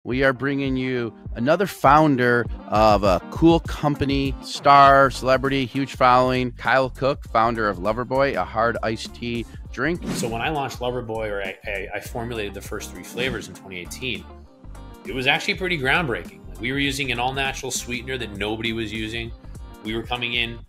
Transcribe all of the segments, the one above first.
We are bringing you another founder of a cool company, star, celebrity, huge following, Kyle Cooke, founder of Loverboy, a hard iced tea drink. So when I launched Loverboy, or I formulated the first 3 flavors in 2018, it was actually pretty groundbreaking. We were using an all-natural sweetener that nobody was using. We were coming in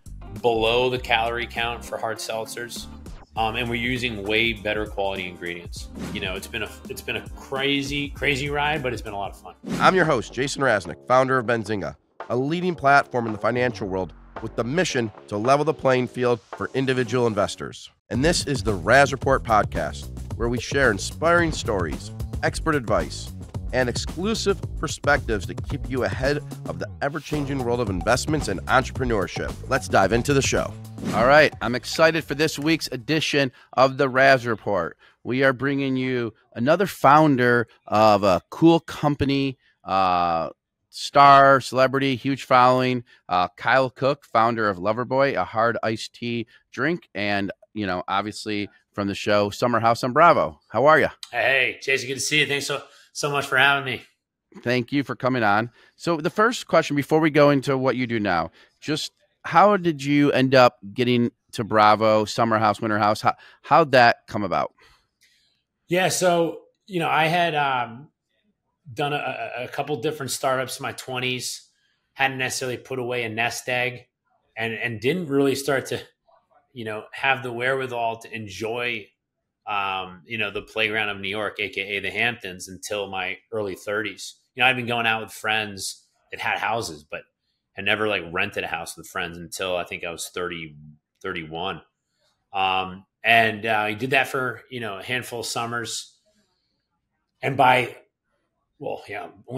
below the calorie count for hard seltzers. And we're using way better quality ingredients. You know, it's been a crazy ride, but it's been a lot of fun. I'm your host, Jason Raznick, founder of Benzinga, a leading platform in the financial world with the mission to level the playing field for individual investors. And this is the Raz Report podcast, where we share inspiring stories, expert advice, and exclusive perspectives to keep you ahead of the ever-changing world of investments and entrepreneurship. Let's dive into the show. All right, I'm excited for this week's edition of the Raz Report. We are bringing you another founder of a cool company, star, celebrity, huge following, Kyle Cooke, founder of Loverboy, a hard iced tea drink, and, you know, obviously from the show Summer House on Bravo. How are you? Hey, Jason, good to see you. Thanks so much for having me. Thank you for coming on. So the first question before we go into what you do now, just how did you end up getting to Bravo, Summer House, Winter House? How'd that come about? Yeah, so, you know, I had done a couple different startups in my 20s, hadn't necessarily put away a nest egg, and didn't really start to, you know, have the wherewithal to enjoy, you know, the playground of New York, AKA the Hamptons, until my early 30s. You know, I'd been going out with friends that had houses, but had never like rented a house with friends until I think I was 30, 31. I did that for, you know, a handful of summers. And only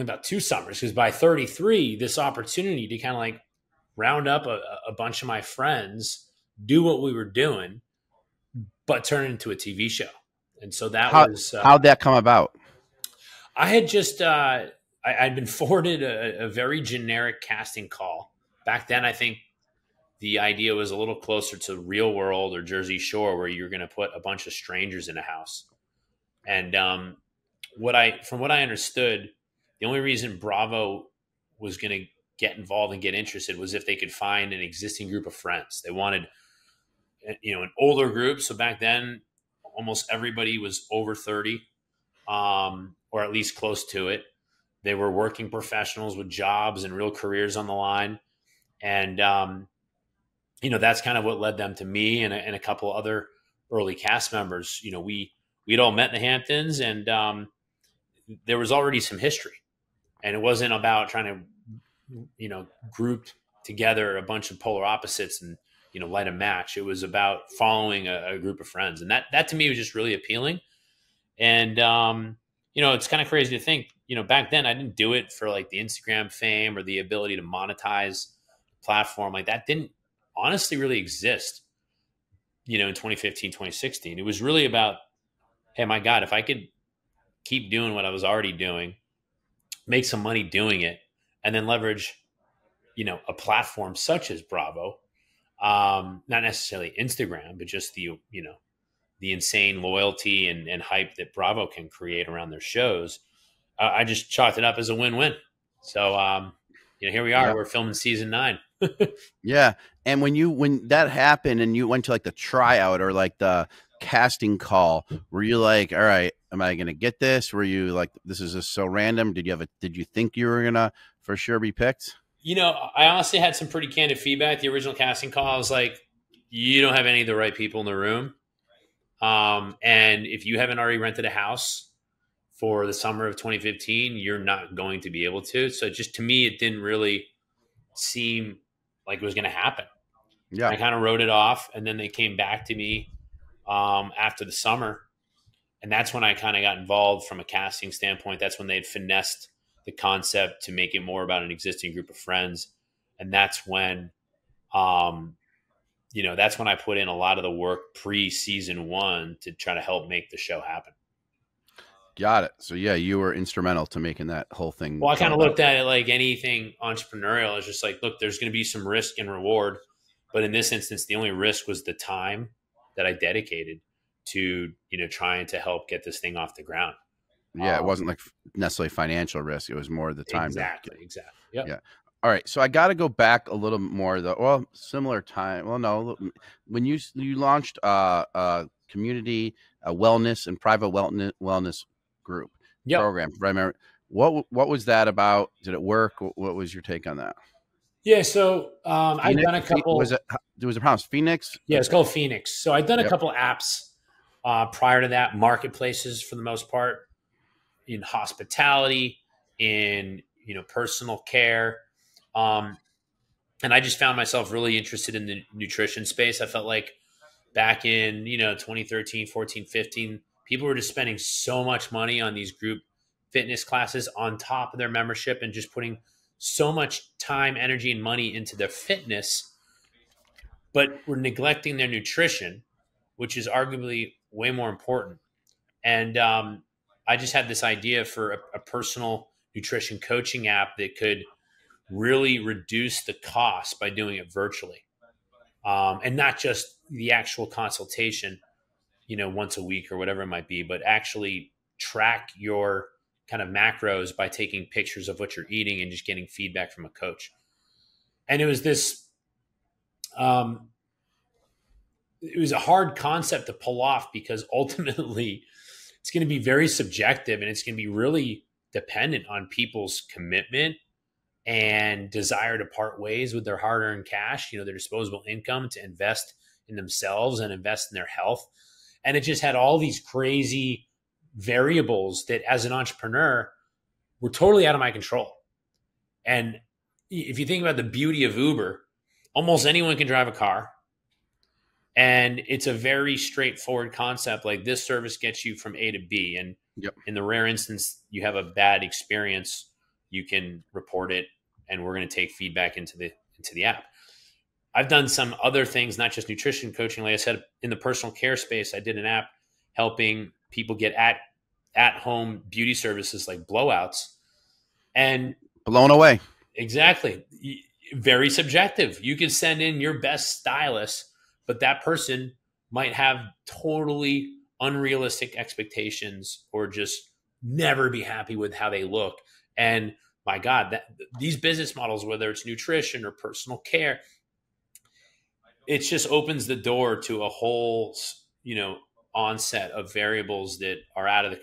about 2 summers, because by 33, this opportunity to kind of like round up a bunch of my friends, do what we were doing, but turn it into a TV show. And so how'd that come about? I had just, I'd been forwarded a very generic casting call. Back then, I think the idea was a little closer to Real World or Jersey Shore, where you're going to put a bunch of strangers in a house. And from what I understood, the only reason Bravo was going to get involved and get interested was if they could find an existing group of friends. They wanted, you know, an older group. So back then, almost everybody was over 30, or at least close to it. They were working professionals with jobs and real careers on the line. And, you know, that's kind of what led them to me and a couple other early cast members. You know, we'd all met in the Hamptons, and there was already some history. And it wasn't about trying to, you know, group together a bunch of polar opposites and, you know, light a match. It was about following a group of friends. And that to me was just really appealing. And, you know, it's kind of crazy to think, you know, back then I didn't do it for like the Instagram fame or the ability to monetize the platform. Like that didn't honestly really exist, you know, in 2015, 2016. It was really about, hey, my God, if I could keep doing what I was already doing, make some money doing it, and then leverage, you know, a platform such as Bravo, not necessarily Instagram, but just the, you know, the insane loyalty and hype that Bravo can create around their shows. I just chalked it up as a win-win. So, you know, here we are. Yeah. We're filming season 9. Yeah. And when that happened and you went to like the tryout or like the casting call, were you like, all right, am I going to get this? Were you like, this is just so random? Did you think you were going to for sure be picked? You know, I honestly had some pretty candid feedback. The original casting call, I was like, you don't have any of the right people in the room. And if you haven't already rented a house for the summer of 2015, you're not going to be able to. So just to me, it didn't really seem like it was going to happen. Yeah. I kind of wrote it off, and then they came back to me after the summer. And that's when I kind of got involved from a casting standpoint. That's when they'd finessed the concept to make it more about an existing group of friends. And that's when, you know, that's when I put in a lot of the work pre-season 1 to try to help make the show happen. Got it. So yeah, you were instrumental to making that whole thing. Well, I kind of looked at it like anything entrepreneurial. It's just like, look, there's going to be some risk and reward. But in this instance, the only risk was the time that I dedicated to, you know, trying to help get this thing off the ground. Yeah, it wasn't like necessarily financial risk. It was more the time Exactly. Yep. Yeah. All right. So I got to go back a little more though. Well, similar time. Well, no, when you launched community wellness and private wellness group Yep. program. If I remember, what was that about? Did it work? What was your take on that? Yeah. So I've done a couple. Was a promise Phoenix? Yeah, it's called Phoenix. So I've done a Yep. couple apps prior to that, marketplaces for the most part, in hospitality, in personal care, and I just found myself really interested in the nutrition space. I felt like back in 2013, 14, 15, people were just spending so much money on these group fitness classes on top of their membership and just putting so much time, energy, and money into their fitness, but we're neglecting their nutrition, which is arguably way more important. And I just had this idea for a personal nutrition coaching app that could really reduce the cost by doing it virtually, and not just the actual consultation, once a week or whatever it might be, but actually track your kind of macros by taking pictures of what you're eating and just getting feedback from a coach. And it was this, it was a hard concept to pull off because ultimately it's going to be very subjective and it's going to be really dependent on people's commitment and desire to part ways with their hard-earned cash, their disposable income, to invest in themselves and invest in their health. And it just had all these crazy variables that as an entrepreneur were totally out of my control. And if you think about the beauty of Uber, almost anyone can drive a car. And it's a very straightforward concept. Like, this service gets you from A to B. And in the rare instance you have a bad experience, you can report it and we're going to take feedback into the app. I've done some other things, not just nutrition coaching. Like I said, in the personal care space, I did an app helping people get at home beauty services like blowouts. And blown away. Exactly. Very subjective. You can send in your best stylist, but that person might have totally unrealistic expectations or just never be happy with how they look. And my God, these business models, whether it's nutrition or personal care, it just opens the door to a whole, onset of variables that are out of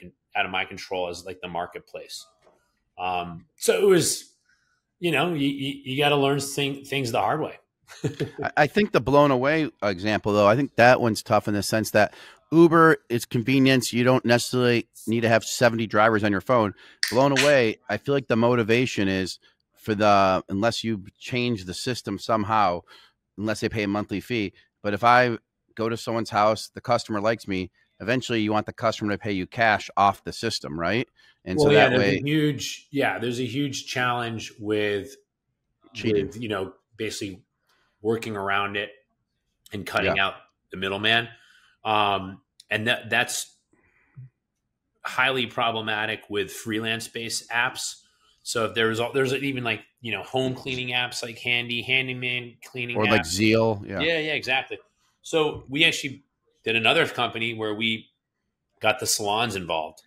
my control, as like the marketplace. So it was, you got to learn things the hard way. I think the blown away example, though, I think that one's tough in the sense that Uber is convenience. You don't necessarily need to have 70 drivers on your phone. Blown away, I feel like the motivation is unless you change the system somehow, unless they pay a monthly fee. But if I go to someone's house, the customer likes me, eventually you want the customer to pay you cash off the system, right? And so that way, there's a huge challenge with cheating, basically working around it and cutting out the middleman. And that's highly problematic with freelance-based apps. So if there's even like, home cleaning apps like Handyman cleaning or apps. like Zeal. Yeah, exactly. So we actually did another company where we got the salons involved.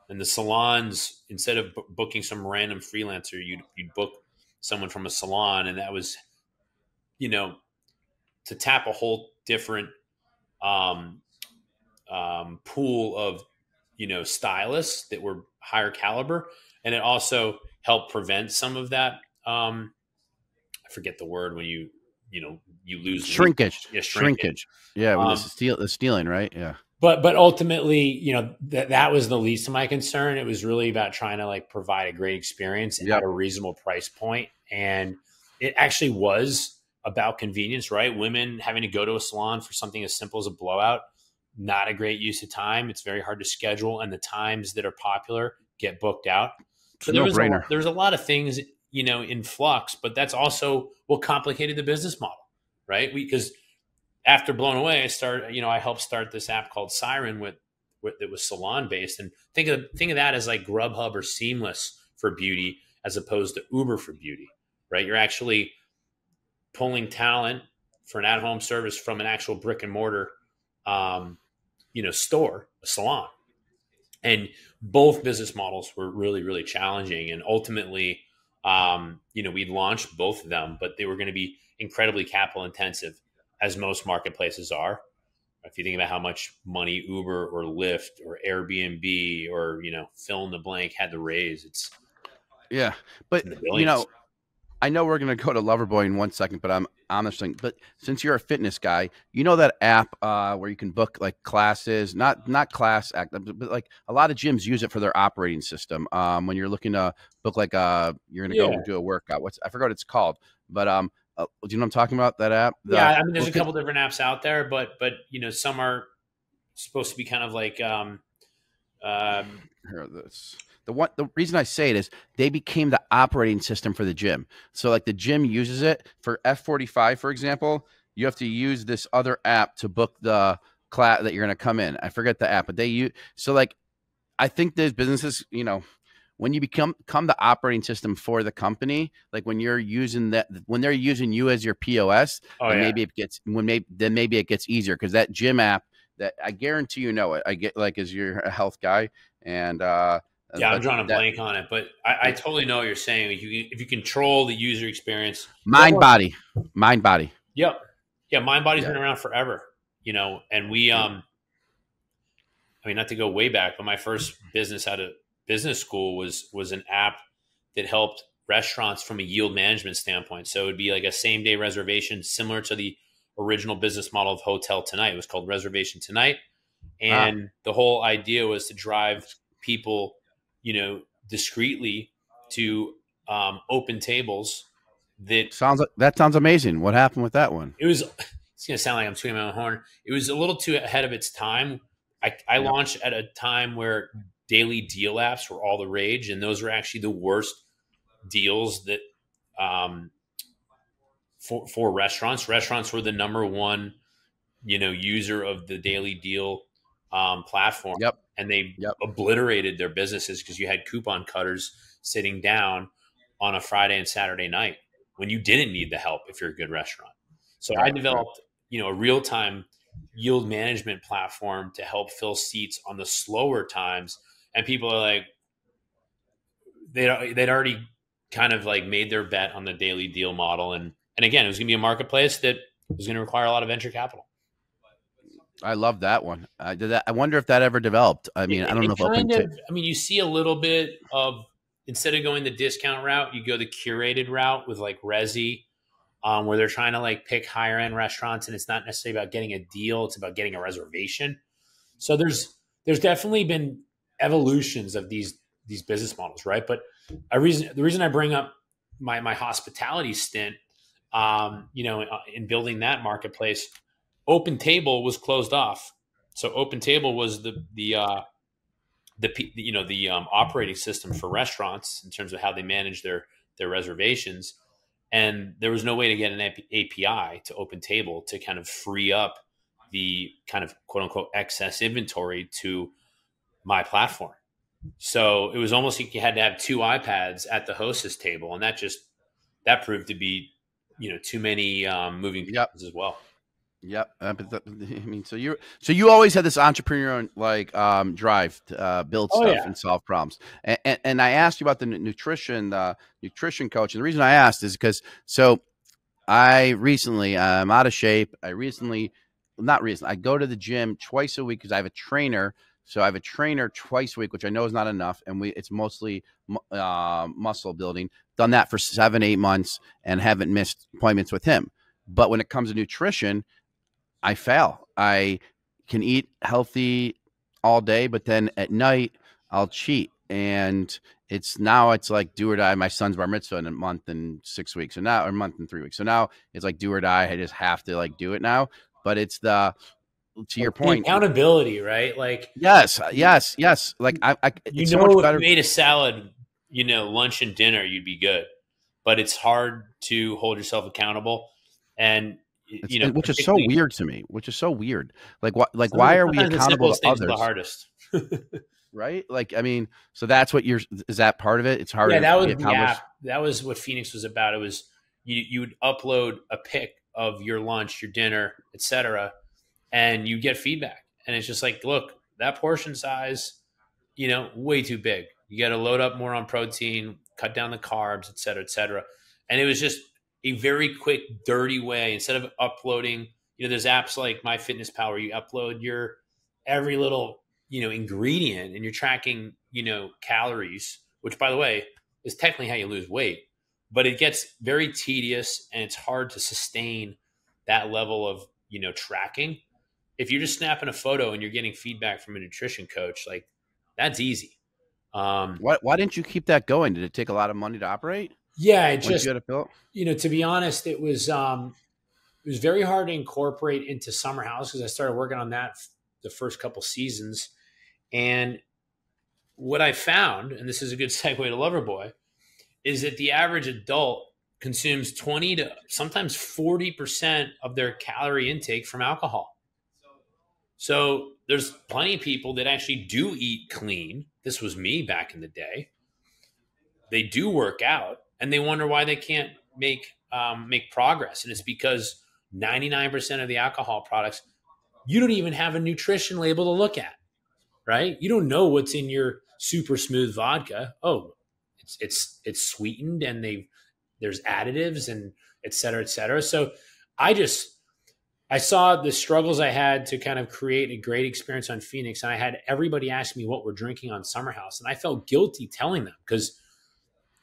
And the salons, instead of booking some random freelancer, you'd book someone from a salon. And that was, to tap a whole different pool of, stylists that were higher caliber. And it also helped prevent some of that. I forget the word when you lose shrinkage. Yeah, shrinkage. Yeah, when the stealing, right? Yeah. But ultimately, that was the least of my concern. It was really about trying to like provide a great experience at a reasonable price point. And it actually was about convenience, right? Women having to go to a salon for something as simple as a blowout, not a great use of time. It's very hard to schedule, and the times that are popular get booked out. So there was a lot of things, in flux, but that's also what complicated the business model, right? Because after Blown Away, I helped start this app called Siren that was salon based, and think of that as like Grubhub or Seamless for beauty, as opposed to Uber for beauty, right? You're actually pulling talent for an at-home service from an actual brick and mortar, store, a salon. And both business models were really, really challenging. And ultimately, we launched both of them, but they were going to be incredibly capital intensive, as most marketplaces are. If you think about how much money Uber or Lyft or Airbnb or, fill in the blank had to raise, it's Yeah. But, in the billions. I know we're going to go to Loverboy in 1 second, but I'm on this thing. But since you're a fitness guy, you know that app where you can book like classes, not class act, but like a lot of gyms use it for their operating system. When you're looking to book like you're going to go Yeah. do a workout. I forgot what it's called, but do you know what I'm talking about? That app? Yeah. I mean, there's a couple different apps out there, but some are supposed to be kind of like, Here, the reason I say it is they became the operating system for the gym. So like the gym uses it for F45, for example. You have to use this other app to book the class that you're going to come in. I forget the app, but they use. So like I think there's businesses, when you become the operating system for the company, like when you're using that, when they're using you as your POS, then maybe it gets easier, because that gym app, that I guarantee it. I get, like, as you're a health guy, and I'm drawing a blank on it, but I totally know what you're saying. If you control the user experience, mind body. Yep. Yeah. Mind body's been around forever, and we, I mean, not to go way back, but my first business out of business school was an app that helped restaurants from a yield management standpoint. So it would be like a same day reservation, similar to the original business model of Hotel Tonight. It was called Reservation Tonight. And the whole idea was to drive people, discreetly to open tables. That sounds amazing. What happened with that one? It's going to sound like I'm tooting my own horn. It was a little too ahead of its time. I launched at a time where daily deal apps were all the rage, and those were actually the worst deals that for restaurants. Restaurants were the number one, user of the daily deal platform. Yep. And they obliterated their businesses because you had coupon cutters sitting down on a Friday and Saturday night when you didn't need the help if you're a good restaurant. So I developed, a real-time yield management platform to help fill seats on the slower times. And people are like, they'd already kind of like made their bet on the daily deal model. And again, it was going to be a marketplace that was going to require a lot of venture capital. I love that one. I wonder if that ever developed. I mean, I don't know if you see a little bit of, instead of going the discount route, you go the curated route with like Resi, where they're trying to like pick higher end restaurants, and it's not necessarily about getting a deal; it's about getting a reservation. So there's definitely been evolutions of these business models, right? But the reason I bring up my hospitality stint, in building that marketplace. Open Table was closed off. So Open Table was the operating system for restaurants in terms of how they manage their reservations. And there was no way to get an API to Open Table to kind of free up the kind of quote unquote excess inventory to my platform. So it was almost like you had to have two iPads at the hostess table. And that proved to be, too many moving pieces as well. Yep. So you always had this entrepreneurial drive to build stuff and solve problems. And I asked you about the nutrition coach. And the reason I asked is because I'm out of shape. I go to the gym twice a week because I have a trainer. So I have a trainer twice a week, which I know is not enough. And it's mostly muscle building. Done that for 7-8 months and haven't missed appointments with him. But when it comes to nutrition, I fail. I can eat healthy all day, but then at night I'll cheat. And it's like do or die. My son's bar mitzvah in a month and 6 weeks. Or a month and 3 weeks. So now it's like do or die. I just have to do it now. But it's to your point, accountability, right? Like, yes. Like it's so much better. If you made a salad, lunch and dinner, you'd be good, but it's hard to hold yourself accountable. And, which is so weird to me, why are we accountable to others? The hardest, right? So that's what is that part of it? It's hard. Yeah, that was the app. That was what Phoenix was about. It was, you would upload a pic of your lunch, your dinner, etc., and you get feedback. And it's just like, look, that portion size way too big. You got to load up more on protein, cut down the carbs, et cetera, et cetera. And it was just a very quick, dirty way. Instead of uploading, there's apps like MyFitnessPal where you upload your every little, ingredient, and you're tracking, calories, which, by the way, is technically how you lose weight. But it gets very tedious, and it's hard to sustain that level of, tracking. If you're just snapping a photo and you're getting feedback from a nutrition coach, like, that's easy. Why didn't you keep that going? Did it take a lot of money to operate? Yeah, it Once just, you had it built? to be honest, it was very hard to incorporate into Summer House because I started working on that the first couple seasons. And what I found, and this is a good segue to Loverboy, is that the average adult consumes 20 to sometimes 40% of their calorie intake from alcohol. So there's plenty of people that actually do eat clean. This was me back in the day. They do work out, and they wonder why they can't make progress. And it's because 99% of the alcohol products, you don't even have a nutrition label to look at, right? You don't know what's in your super smooth vodka. Oh, it's sweetened, and there's additives and et cetera, et cetera. So I saw the struggles I had to kind of create a great experience on Phoenix, and I had everybody ask me what we're drinking on Summer House, and I felt guilty telling them because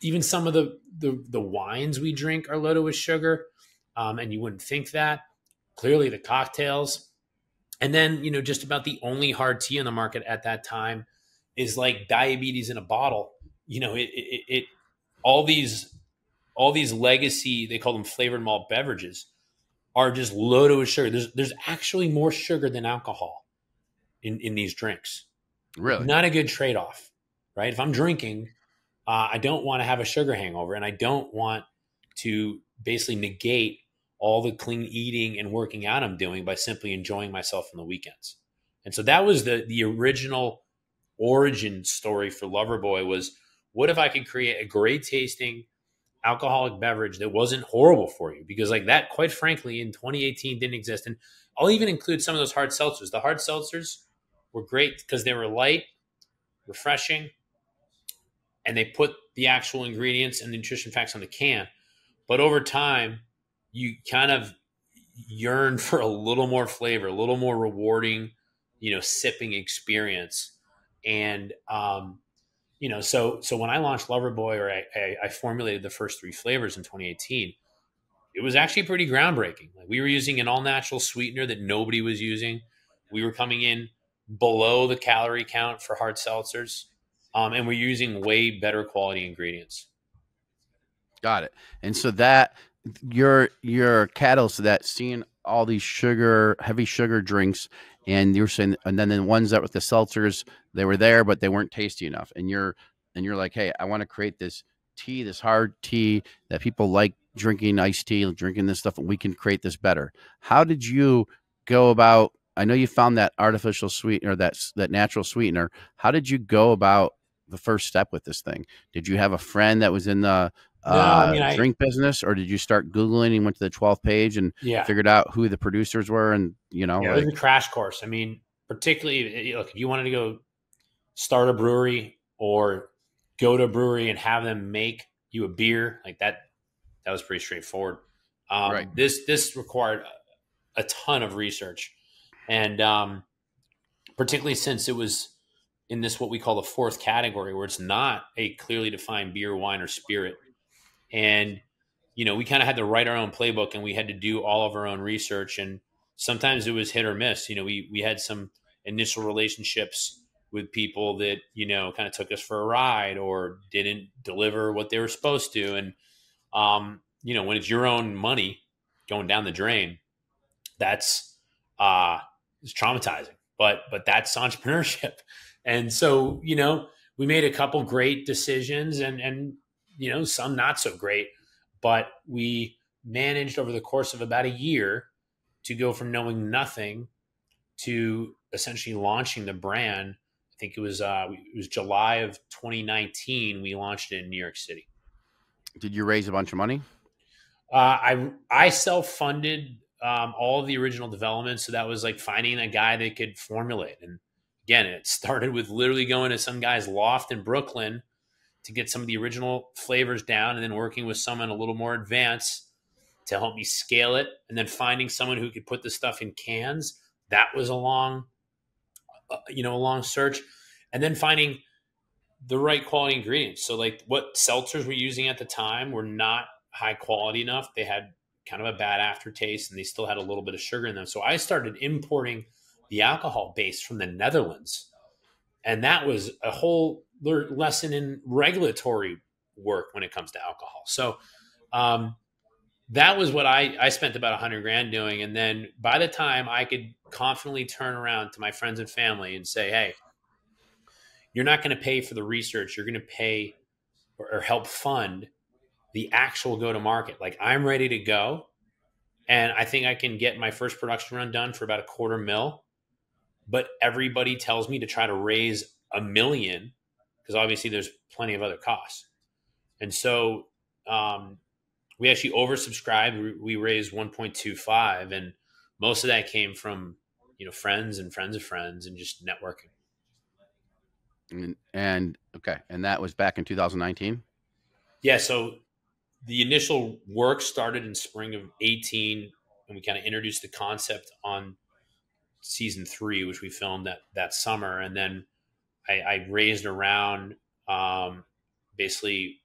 even some of the wines we drink are loaded with sugar, and you wouldn't think that. Clearly, the cocktails, and then just about the only hard tea on the market at that time is like diabetes in a bottle. All these legacy, they call them flavored malt beverages, are just loaded with sugar. There's actually more sugar than alcohol in these drinks. Really? Not a good trade-off, right? If I'm drinking, I don't want to have a sugar hangover, and I don't want to basically negate all the clean eating and working out I'm doing by simply enjoying myself on the weekends. And so that was the original origin story for Loverboy was, what if I could create a great tasting alcoholic beverage that wasn't horrible for you? Because like that, quite frankly, in 2018 didn't exist. And I'll even include some of those hard seltzers. The hard seltzers were great because they were light, refreshing, and they put the actual ingredients and nutrition facts on the can. But over time, you kind of yearn for a little more flavor, a little more rewarding, sipping experience. And, so when I launched Loverboy, or I formulated the first 3 flavors in 2018, it was actually pretty groundbreaking. Like, we were using an all natural sweetener that nobody was using. We were coming in below the calorie count for hard seltzers. And we're using way better quality ingredients. Got it. And so that your catalyst to that, seeing all these heavy sugar drinks, and you're saying, and then the ones that with the seltzers, they were there, but they weren't tasty enough. And you're like, hey, I want to create this tea, this hard tea that people like drinking, iced tea, drinking this stuff, and we can create this better. How did you go about? I know you found that artificial sweetener, that natural sweetener. How did you go about the first step with this thing? Did you have a friend that was in the drink business, or did you start Googling and went to the 12th page and figured out who the producers were? And it was a crash course. I mean, particularly, look, if you wanted to go start a brewery or go to a brewery and have them make you a beer, like that was pretty straightforward. Right. This required a ton of research, and particularly since it was in this, what we call the 4th category, where it's not a clearly defined beer, wine, or spirit. And, we kind of had to write our own playbook, and we had to do all of our own research. And sometimes it was hit or miss. We had some initial relationships with people that, kind of took us for a ride or didn't deliver what they were supposed to. And, when it's your own money going down the drain, that's it's traumatizing, but that's entrepreneurship. And so, we made a couple great decisions and some not so great, but we managed over the course of about a year to go from knowing nothing to essentially launching the brand. I think it was July of 2019. We launched it in New York City. Did you raise a bunch of money? I self-funded all of the original development. So that was like finding a guy that could formulate. And again, it started with literally going to some guy's loft in Brooklyn to get some of the original flavors down, and then working with someone a little more advanced to help me scale it, and then finding someone who could put the stuff in cans. That was a long search, and then finding the right quality ingredients. So like what seltzers we're using at the time were not high quality enough. They had kind of a bad aftertaste, and they still had a little bit of sugar in them. So I started importing the alcohol base from the Netherlands. And that was a whole lesson in regulatory work when it comes to alcohol. So that was what I spent about 100 grand doing. And then by the time I could confidently turn around to my friends and family and say, hey, you're not going to pay for the research, you're going to pay or help fund the actual go to market. Like, I'm ready to go. And I think I can get my first production run done for about $250,000. But everybody tells me to try to raise $1 million, because obviously there's plenty of other costs. And so we actually oversubscribed. We raised 1.25, and most of that came from, friends and friends of friends and just networking. And okay. And that was back in 2019. Yeah. So the initial work started in spring of 18, and we kind of introduced the concept on season 3, which we filmed that summer. And then I raised around basically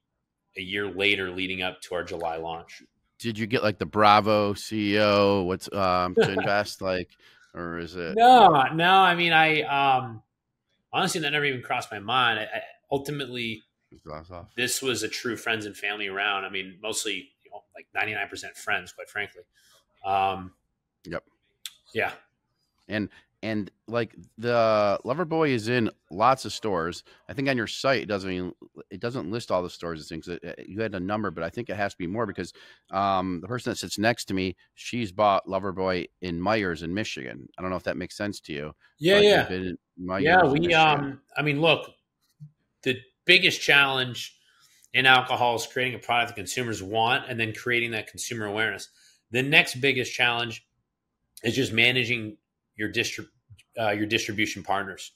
a year later, leading up to our July launch. Did you get like the Bravo CEO? What's to invest like, or is it? No. I mean, I honestly, that never even crossed my mind. I ultimately, this was a true friends and family around. I mean, mostly like 99% friends, quite frankly. Yep. Yeah. And like the Loverboy is in lots of stores. I think on your site it doesn't list all the stores and things. You had a number, but I think it has to be more, because the person that sits next to me, she's bought Loverboy in Myers in Michigan. I don't know if that makes sense to you. Yeah, yeah. I mean, look, the biggest challenge in alcohol is creating a product that consumers want, and then creating that consumer awareness. The next biggest challenge is just managing your distribution partners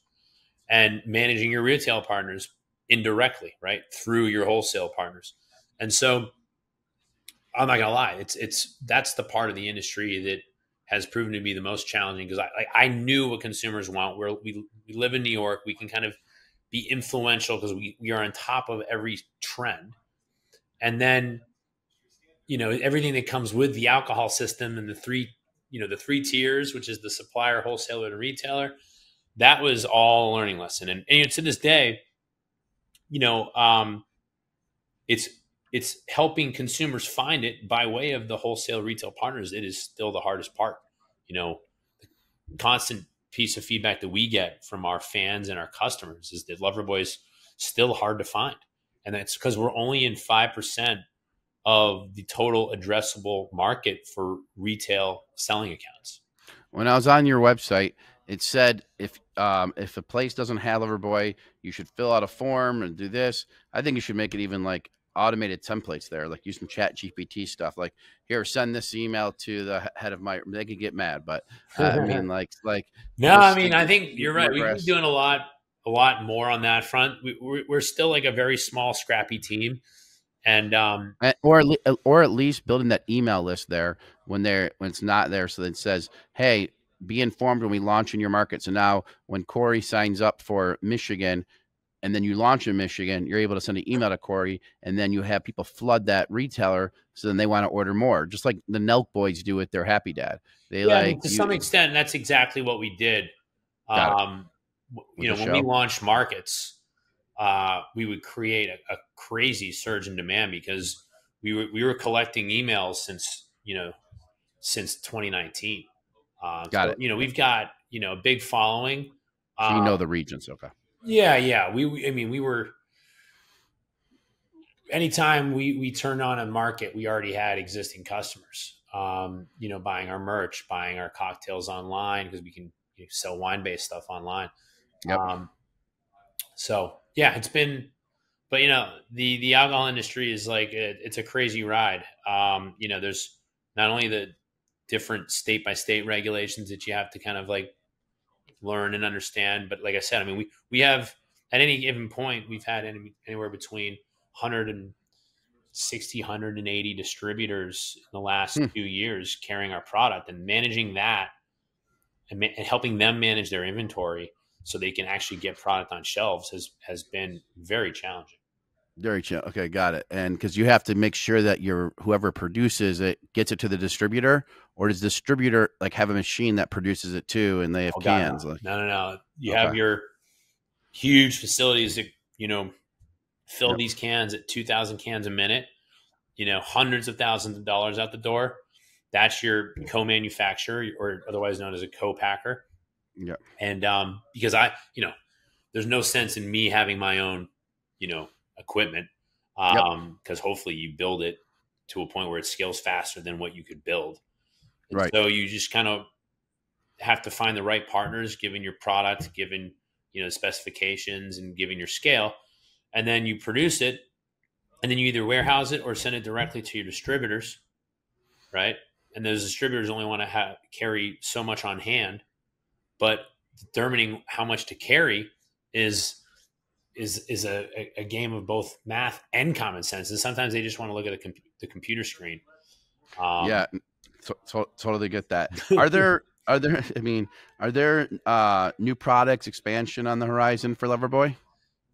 and managing your retail partners indirectly, right, through your wholesale partners. And so I'm not gonna lie, that's the part of the industry that has proven to be the most challenging, because I knew what consumers want. We live in New York. We can kind of be influential because we are on top of every trend. And then, everything that comes with the alcohol system and the three tiers, which is the supplier, wholesaler, and retailer. That was all a learning lesson. And to this day, it's helping consumers find it by way of the wholesale retail partners. It is still the hardest part. The constant piece of feedback that we get from our fans and our customers is that Loverboy is still hard to find. And that's because we're only in 5% of the total addressable market for retail selling accounts. When I was on your website, it said if a place doesn't have Loverboy, you should fill out a form and do this. I think you should make it even like automated templates there, like use some chat GPT stuff. Like, here, send this email to the head of my, they could get mad, but I mean, like, no, I mean, I think you're right. We've been doing a lot more on that front. We're still like a very small, scrappy team. And or at least building that email list there when it's not there, so that it says, hey, be informed when we launch in your market. So now when Corey signs up for Michigan and then you launch in Michigan, you're able to send an email to Corey, and then you have people flood that retailer, so then they want to order more, just like the Nelk boys do with their Happy Dad. To some extent, that's exactly what we did. When we launched markets, we would create a crazy surge in demand, because we were collecting emails since 2019. We've got a big following. So the regions, okay? Yeah. We were. Anytime we turned on a market, we already had existing customers. Buying our merch, buying our cocktails online, because we can sell wine-based stuff online. Yep. So yeah, it's been, but the alcohol industry is like, it's a crazy ride. There's not only the different state by state regulations that you have to kind of like learn and understand. But like I said, I mean, we have at any given point, we've had anywhere between 160, 180 distributors in the last 2 years carrying our product, and managing that and helping them manage their inventory so they can actually get product on shelves has been very challenging. Very chill. Okay, got it. And because you have to make sure that whoever produces it gets it to the distributor, or does the distributor like have a machine that produces it too, and they have cans? God, no. You have your huge facilities that fill these cans at 2,000 cans a minute. Hundreds of thousands of dollars out the door. That's your co-manufacturer, or otherwise known as a co-packer. Yeah. And because there's no sense in me having my own, equipment, because hopefully you build it to a point where it scales faster than what you could build. And so you just kind of have to find the right partners, given your product, given specifications, and given your scale, and then you produce it, and then you either warehouse it or send it directly to your distributors, right? And those distributors only want to carry so much on hand, but determining how much to carry is a game of both math and common sense. And sometimes they just want to look at the computer screen. Totally get that. Are there new products expansion on the horizon for Loverboy?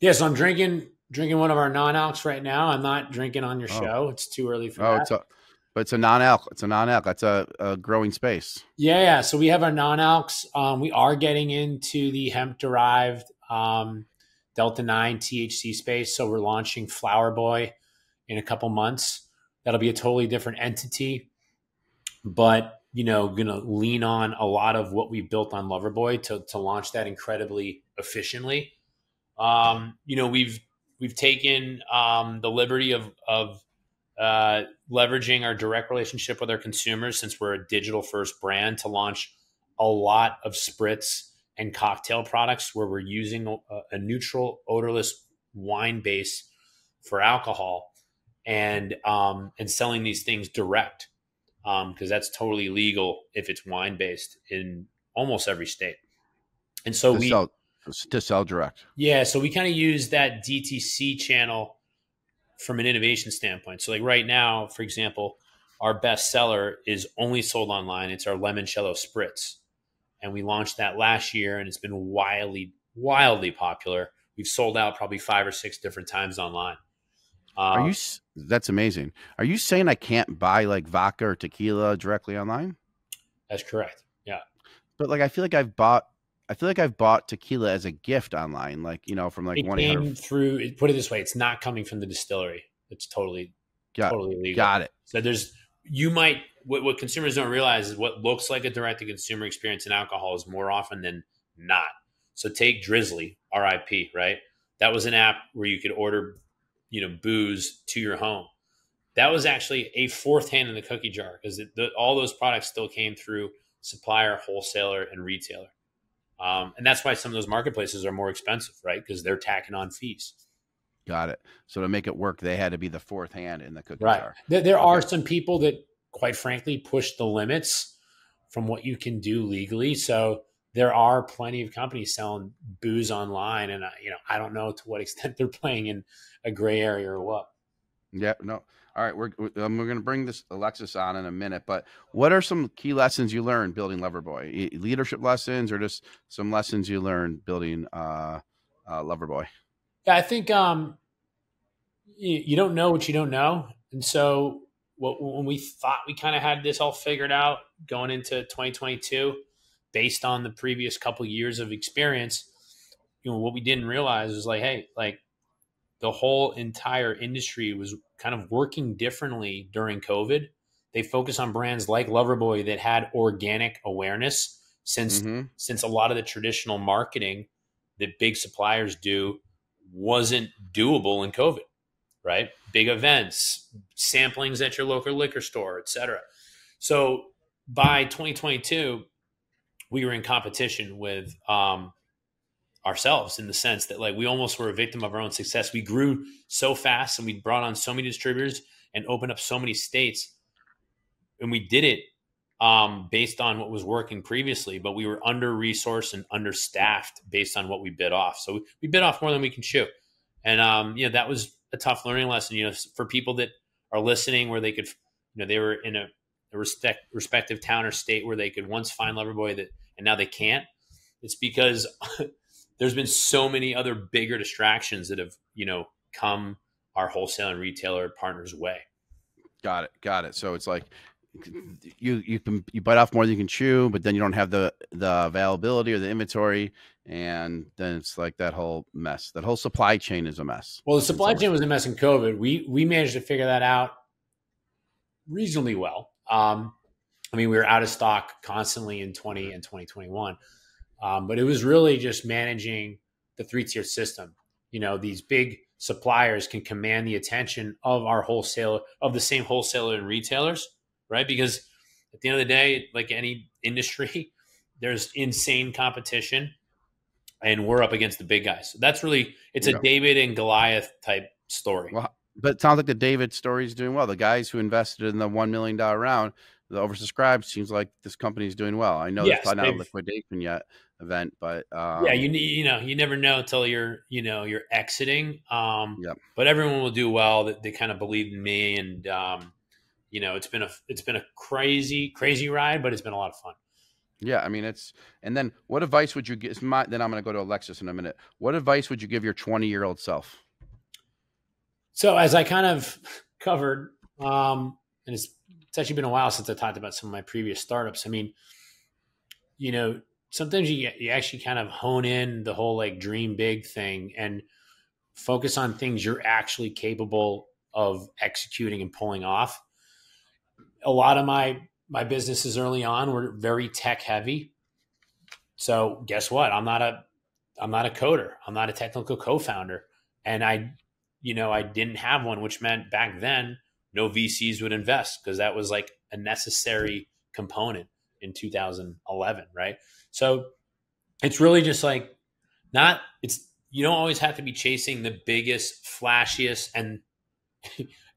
Yeah, so I'm drinking one of our non-alcs right now. I'm not drinking on your show. It's too early for that. But it's a non-alc. It's a non-alc. That's a growing space. Yeah. So we have our non-alcs. We are getting into the hemp-derived Delta-9 THC space. So we're launching Flowerboy in a couple months. That'll be a totally different entity, but going to lean on a lot of what we built on Loverboy to launch that incredibly efficiently. We've taken the liberty of leveraging our direct relationship with our consumers, since we're a digital first brand, to launch a lot of spritz and cocktail products where we're using a neutral, odorless wine base for alcohol, and selling these things direct, because that's totally legal if it's wine based in almost every state. And so to sell direct. Yeah. So we kind of use that DTC channel from an innovation standpoint. So like right now, for example, our best seller is only sold online. It's our limoncello spritz. And we launched that last year, and it's been wildly popular. We've sold out probably 5 or 6 different times online. That's amazing. Are you saying I can't buy like vodka or tequila directly online? That's correct. Yeah. But like, I feel like I've bought tequila as a gift online, like, from like it came through. Put it this way, it's not coming from the distillery. It's totally legal. Got it. So what consumers don't realize is what looks like a direct-to-consumer experience in alcohol is more often than not. So take Drizzly, RIP, right? That was an app where you could order, booze to your home. That was actually a fourth hand in the cookie jar, because all those products still came through supplier, wholesaler, and retailer. And that's why some of those marketplaces are more expensive, right? Because they're tacking on fees. Got it. So to make it work, they had to be the fourth hand in the cookie jar. There are some people that, quite frankly, push the limits from what you can do legally. So there are plenty of companies selling booze online, and I don't know to what extent they're playing in a gray area or what. Yeah, no. All right, we're going to bring this Alexis on in a minute, but what are some key lessons you learned building Loverboy? Leadership lessons, or just some lessons you learned building Loverboy? Yeah, I think you don't know what you don't know, and so when we thought we kind of had this all figured out going into 2022, based on the previous couple years of experience, what we didn't realize was the whole entire industry was kind of working differently during COVID. They focus on brands like Loverboy that had organic awareness, since a lot of the traditional marketing that big suppliers do wasn't doable in COVID, right? Big events, samplings at your local liquor store, et cetera. So by 2022, we were in competition with ourselves, in the sense that we almost were a victim of our own success. We grew so fast, and we brought on so many distributors and opened up so many states. And we did it based on what was working previously, but we were under-resourced and understaffed based on what we bit off. So we bit off more than we can chew. And, that was a tough learning lesson, for people that are listening where they could, they were in a respective town or state where they could once find Loverboy and now they can't. It's because there's been so many other bigger distractions that have, come our wholesale and retailer partners' way. Got it. So it's like you bite off more than you can chew, but then you don't have the availability or the inventory, and then it's like that whole mess. That whole supply chain is a mess. Well, the supply chain was a mess in COVID. We managed to figure that out reasonably well. We were out of stock constantly in 20 and 2021. But it was really just managing the 3-tier system. These big suppliers can command the attention of the same wholesaler and retailers, right? Because at the end of the day, like any industry, there's insane competition and we're up against the big guys. So that's it's a David and Goliath type story. Well, but it sounds like the David story is doing well. The guys who invested in the $1 million round, the oversubscribed, seems like this company is doing well. I know it's probably not a liquidation event, but you never know until you're exiting. But everyone will do well. That they kind of believed in me, and it's been a crazy ride, but it's been a lot of fun. Yeah, and then what advice would you give? Then I'm going to go to Alexis in a minute. What advice would you give your 20-year-old self? So as I kind of covered, and it's actually been a while since I talked about some of my previous startups. Sometimes you actually kind of hone in the whole like dream big thing and focus on things you're actually capable of executing and pulling off. A lot of my businesses early on were very tech heavy. So guess what? I'm not a coder. I'm not a technical co-founder. And I didn't have one, which meant back then no VCs would invest because that was like a necessary component in 2011, right? So it's really just like you don't always have to be chasing the biggest, flashiest, and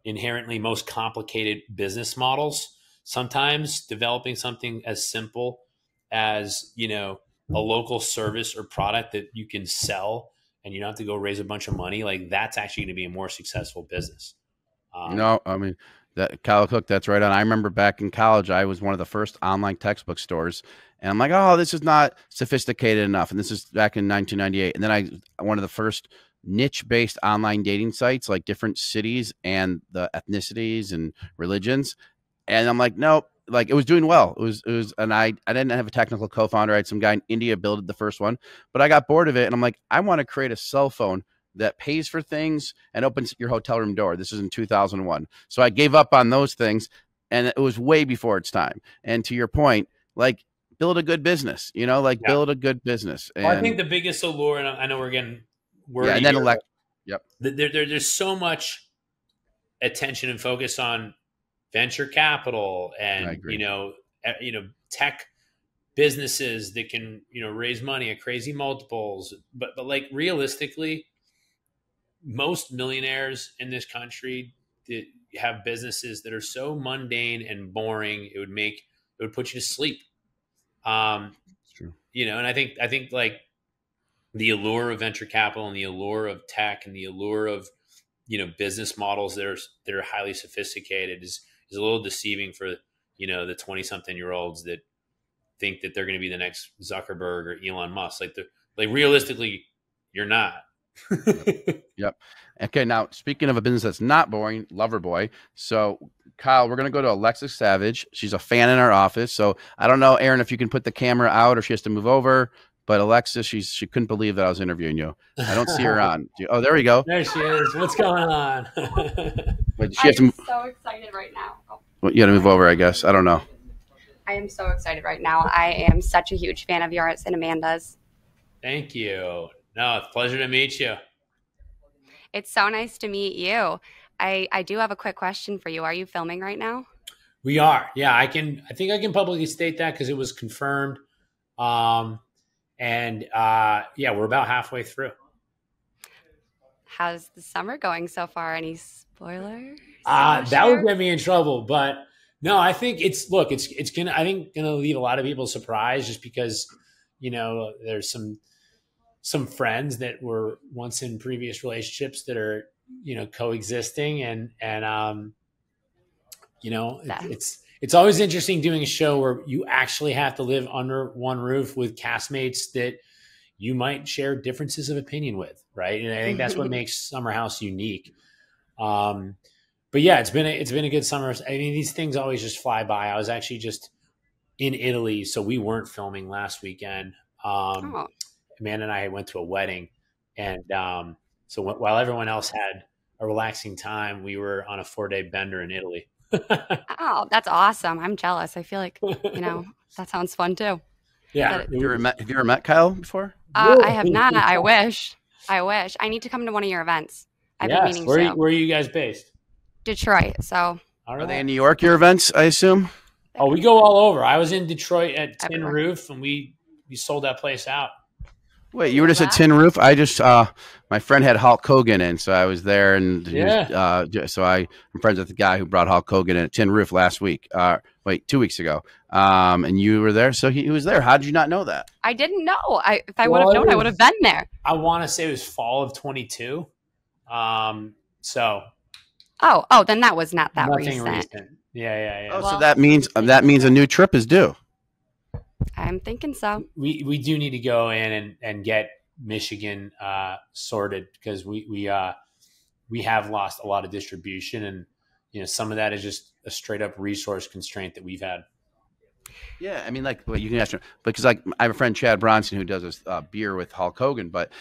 inherently most complicated business models. Sometimes developing something as simple as, a local service or product that you can sell and you don't have to go raise a bunch of money, like that's actually going to be a more successful business. That Kyle Cooke, that's right on. I remember back in college, I was one of the first online textbook stores, and I'm like, oh, this is not sophisticated enough. And this is back in 1998. And then one of the first niche-based online dating sites, like different cities and the ethnicities and religions. And I'm like, nope. Like it was doing well. It was, and I didn't have a technical co-founder. I had some guy in India build the first one, but I got bored of it, and I'm like, I want to create a cell phone that pays for things and opens your hotel room door. This is in 2001. So I gave up on those things, and it was way before its time. And to your point, like build a good business, build a good business. And I think the biggest allure, and I know we're getting there's so much attention and focus on venture capital and, tech businesses that can, raise money at crazy multiples. But like realistically, most millionaires in this country that have businesses that are so mundane and boring, it would put you to sleep. It's true. And I think like the allure of venture capital and the allure of tech and the allure of, business models that are highly sophisticated is a little deceiving for, the 20-something-year-olds that think that they're going to be the next Zuckerberg or Elon Musk. Like realistically, you're not. Yep. Okay. Now, speaking of a business that's not boring, Loverboy. So, Kyle, we're going to go to Alexis Savage. She's a fan in our office. So I don't know, Aaron, if you can put the camera out or she has to move over. But Alexis, she couldn't believe that I was interviewing you. I don't see her on. Oh, there we go. There she is. What's going on? Wait, I'm so excited right now. Well, you got to move over, I guess. I don't know. I am so excited right now. I am such a huge fan of yours and Amanda's. Thank you. No, it's a pleasure to meet you. It's so nice to meet you. I do have a quick question for you. Are you filming right now? We are. Yeah, I think I can publicly state that because it was confirmed. We're about halfway through. How's the summer going so far? Any spoilers? That would get me in trouble, but No, I think it's gonna leave a lot of people surprised just because, there's some friends that were once in previous relationships that are, coexisting and it's always interesting doing a show where you actually have to live under one roof with castmates that you might share differences of opinion with, right? And I think that's what makes Summer House unique. But yeah, it's been a good summer. I mean, these things always just fly by. I was actually just in Italy, so we weren't filming last weekend. Amanda and I went to a wedding, and so while everyone else had a relaxing time, we were on a 4-day bender in Italy. Oh, that's awesome! I'm jealous. I feel like that sounds fun too. Yeah. Have you ever met Kyle before? I have not. I wish. I need to come to one of your events. I've been meaning to. Where are you guys based? Detroit. So are they in New York, your events, I assume? Oh, we go all over. I was in Detroit at Tin Roof, and we sold that place out. Wait, you were just at Tin Roof? I just my friend had Hulk Hogan in, so I was there, and so I'm friends with the guy who brought Hulk Hogan in at Tin Roof last week. 2 weeks ago. And you were there, so he was there. How did you not know that? I didn't know. If I would have known, I would have been there. I want to say it was fall of 22. So. Oh, then that was not that recent. Yeah. Oh, so that means a new trip is due. I'm thinking so. We do need to go in and get Michigan sorted because we have lost a lot of distribution, and some of that is just a straight up resource constraint that we've had. Yeah, I mean, you can ask him because I have a friend Chad Bronson who does this beer with Hulk Hogan, but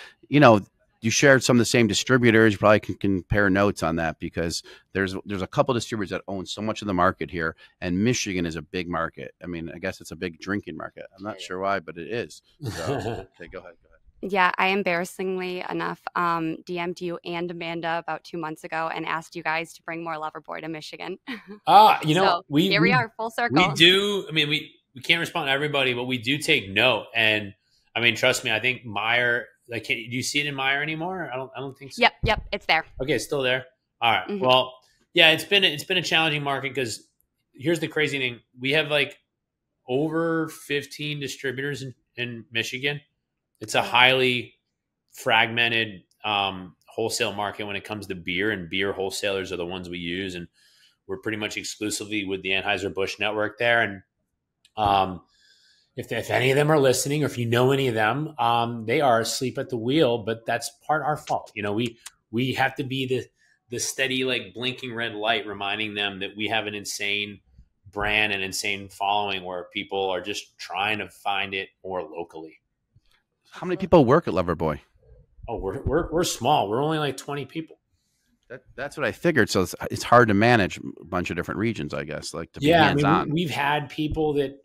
you shared some of the same distributors. You probably can compare notes on that because there's a couple distributors that own so much of the market here, and Michigan is a big market. I mean, I guess it's a big drinking market. I'm not sure why, but it is. So, okay, go ahead. Yeah, I embarrassingly enough DM'd you and Amanda about 2 months ago and asked you guys to bring more Loverboy to Michigan. So here we are full circle. We do. I mean, we can't respond to everybody, but we do take note. And I mean, trust me, I think Meyer. Do you see it in Meyer anymore? I don't think so. Yep, it's there. Okay, it's still there. All right. Mm-hmm. Well, yeah, it's been a challenging market because here's the crazy thing: we have over 15 distributors in Michigan. It's a highly fragmented wholesale market when it comes to beer, and beer wholesalers are the ones we use, and we're pretty much exclusively with the Anheuser-Busch network there. And if any of them are listening, or if you know any of them, they are asleep at the wheel, but that's part our fault. We have to be the steady, blinking red light, reminding them that we have an insane brand and insane following where people are just trying to find it more locally. How many people work at Loverboy? Oh, we're small. We're only 20 people. That's what I figured. So it's hard to manage a bunch of different regions, I guess. To be hands-on. We've had people that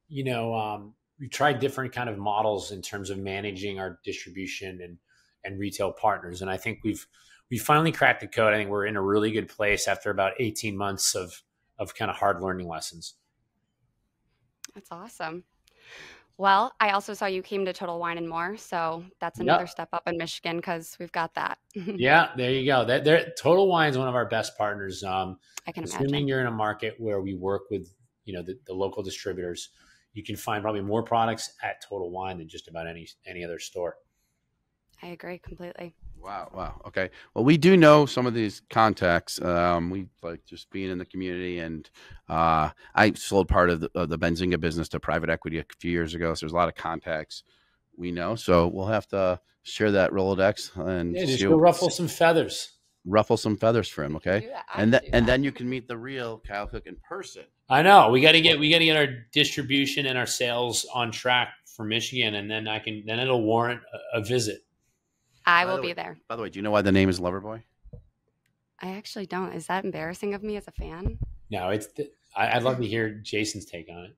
we tried different kind of models in terms of managing our distribution and retail partners, and I think we finally cracked the code. I think we're in a really good place after about 18 months of kind of hard learning lessons. That's awesome. Well, I also saw you came to Total Wine and More, so that's another step up in Michigan because we've got that. Yeah, there you go. Total Wine is one of our best partners. I can imagine. Assuming you're in a market where we work with the local distributors, you can find probably more products at Total Wine than just about any other store. I agree completely. Wow. Okay. Well, we do know some of these contacts. We like just being in the community, and I sold part of the Benzinga business to private equity a few years ago. So there's a lot of contacts we know. So we'll have to share that Rolodex and just go ruffle some feathers. Ruffle some feathers for him, okay? And then you can meet the real Kyle Cooke in person. I know. We got to get our distribution and our sales on track for Michigan, and then it'll warrant a visit. I will be there. By the way, do you know why the name is Loverboy? I actually don't. Is that embarrassing of me as a fan? No, I'd love to hear Jason's take on it.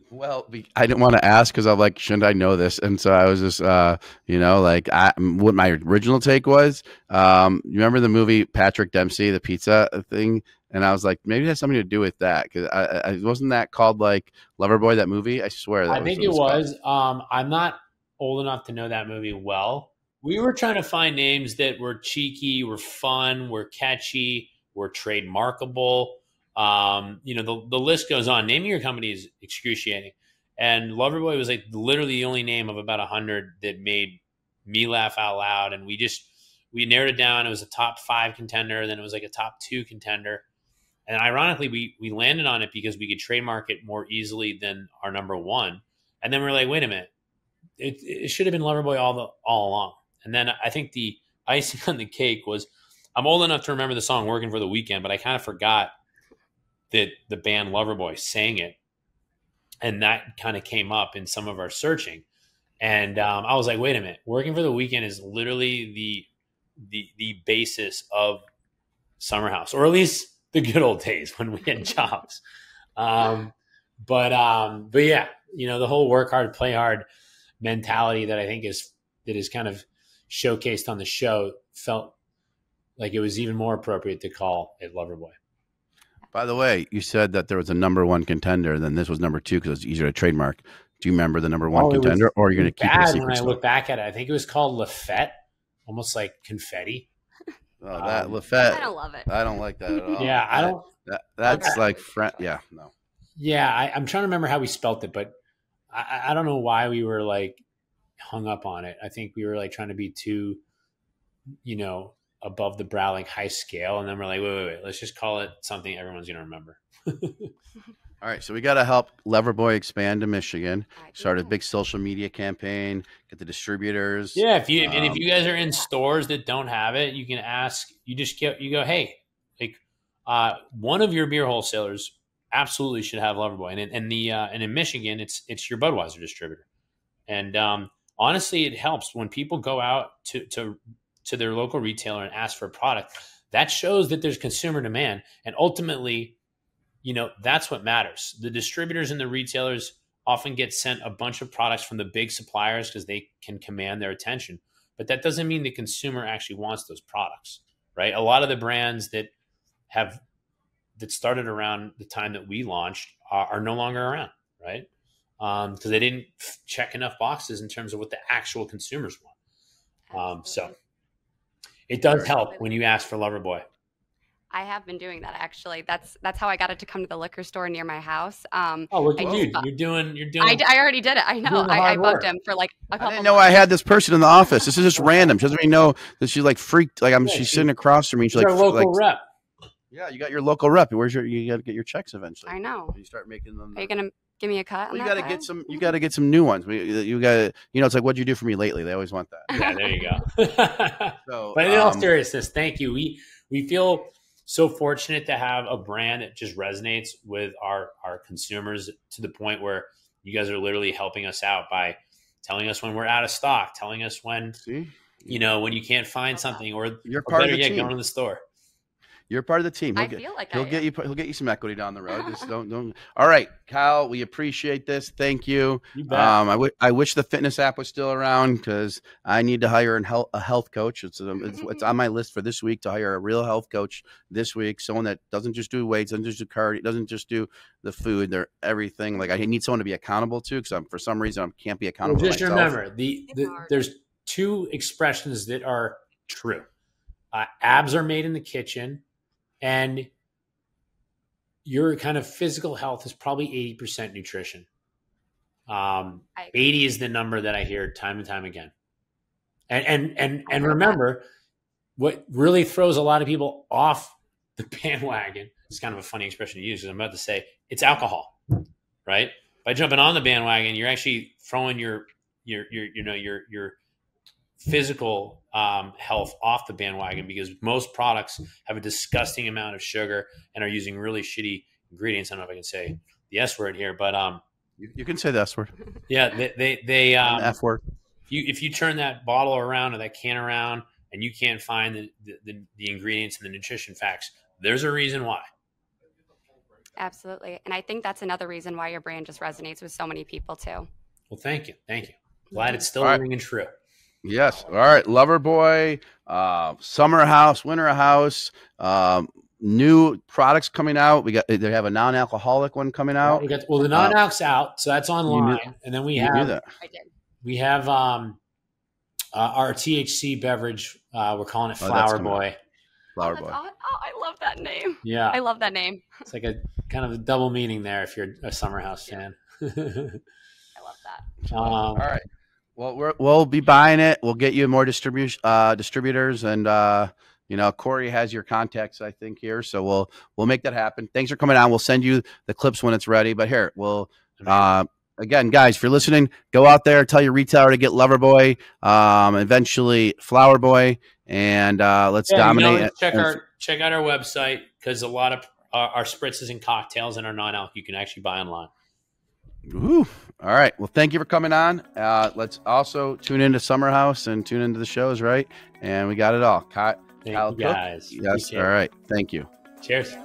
Well, I didn't want to ask because I'm like, shouldn't I know this? And so I was just, what my original take was. You remember the movie Patrick Dempsey, the pizza thing? And I was like, maybe it has something to do with that because I wasn't that called Loverboy, that movie? I swear. I think it was. I'm not old enough to know that movie well. We were trying to find names that were cheeky, were fun, were catchy, were trademarkable. The list goes on. Naming your company is excruciating. And Loverboy was like literally the only name of about 100 that made me laugh out loud. And we narrowed it down. It was a top 5 contender. Then it was like a top 2 contender. And ironically, we landed on it because we could trademark it more easily than our number 1. And then we're like, wait a minute, it should have been Loverboy all along. And then I think the icing on the cake was, I'm old enough to remember the song "Working for the Weekend," but I kind of forgot that the band Loverboy sang it, and that kind of came up in some of our searching. And I was like, wait a minute, "Working for the Weekend" is literally the basis of Summer House, or at least the good old days when we had jobs. But yeah, the whole work hard, play hard mentality that I think is kind of showcased on the show felt like it was even more appropriate to call it Loverboy. By the way, you said that there was a number 1 contender, then this was number 2 because it's easier to trademark. Do you remember the number 1 contender, or are you going to keep it a secret? When I look back at it, I think it was called Lafette, almost like confetti. Oh, that Lafette. I don't love it. I don't like that at all. Yeah, I don't. That's like yeah, no. Yeah, I'm trying to remember how we spelt it, but I don't know why we were like hung up on it. I think we were like trying to be too, above the brow, like high scale. And then we're like, wait, let's just call it something everyone's going to remember. All right. So we got to help Loverboy expand to Michigan, start a big social media campaign, get the distributors. Yeah. If you guys are in stores that don't have it, you can ask, you go, hey, like one of your beer wholesalers absolutely should have Loverboy. And in Michigan, it's your Budweiser distributor. And honestly, it helps when people go out to their local retailer and ask for a product. That shows that there's consumer demand. And ultimately, that's what matters. The distributors and the retailers often get sent a bunch of products from the big suppliers because they can command their attention. But that doesn't mean the consumer actually wants those products, right? A lot of the brands that started around the time that we launched are no longer around, right? Because they didn't check enough boxes in terms of what the actual consumers want. So it does help when you ask for Loverboy. I have been doing that, actually. That's how I got it to come to the liquor store near my house. Look at you! You're doing. I already did it. I know. I bugged him for like a couple. I didn't know I had this person in the office. This is just random. She doesn't even know that she's like freaked. Like she's sitting across from me. She's like, local rep. Yeah, you got your local rep. You got to get your checks eventually. I know. You start making them. Are you gonna give me a cut? You got to get some. You got to get some new ones. You got to. It's like, what'd you do for me lately? They always want that. Yeah, there you go. But in all seriousness, thank you. We feel so fortunate to have a brand that just resonates with our consumers to the point where you guys are literally helping us out by telling us when we're out of stock, telling us when when you can't find something, or you're part of the team. Going to the store. You're part of the team. He'll get you some equity down the road. Just don't. All right, Kyle, we appreciate this. Thank you. You bet. I wish the fitness app was still around because I need to hire a health coach. It's on my list for this week to hire a real health coach this week. Someone that doesn't just do weights, doesn't just do cardio, doesn't just do the food. They're everything. Like I need someone to be accountable to because for some reason I can't be accountable. Well, just remember there's 2 expressions that are true. Abs are made in the kitchen. And your kind of physical health is probably 80% nutrition. 80 is the number that I hear time and time again. And remember, what really throws a lot of people off the bandwagon, it's kind of a funny expression to use because I'm about to say it's alcohol, right? By jumping on the bandwagon, you're actually throwing your physical health off the bandwagon because most products have a disgusting amount of sugar and are using really shitty ingredients. I don't know if I can say the S word here, but you can say the S word. Yeah, they F word. If you turn that bottle around or that can around and you can't find the ingredients and the nutrition facts, there's a reason why. Absolutely, and I think that's another reason why your brand just resonates with so many people too. Well, thank you. Glad it's still ringing true. Yes. All right. Loverboy, Summer House, Winter House, new products coming out. They have a non-alcoholic one coming out. The non-alc's out, so that's online. And then we have our THC beverage. We're calling it Flower Boy. Loverboy. Oh, I love that name. Yeah. I love that name. It's like a kind of a double meaning there if you're a Summer House fan. I love that. All right. Well, we'll be buying it. We'll get you more distributors, and Corey has your contacts, I think, here, so we'll make that happen. Thanks for coming on. We'll send you the clips when it's ready. But here, again, guys, if you're listening, go out there, tell your retailer to get Loverboy, eventually Flower Boy, and let's dominate. Check out our website, because a lot of our spritzes and cocktails and our non-alc you can actually buy online. Ooh. All right. Well, thank you for coming on. Let's also tune into Summer House and tune into the shows, right? And we got it all. Kyle Cooke. Guys. Yes. All right. Thank you. Cheers.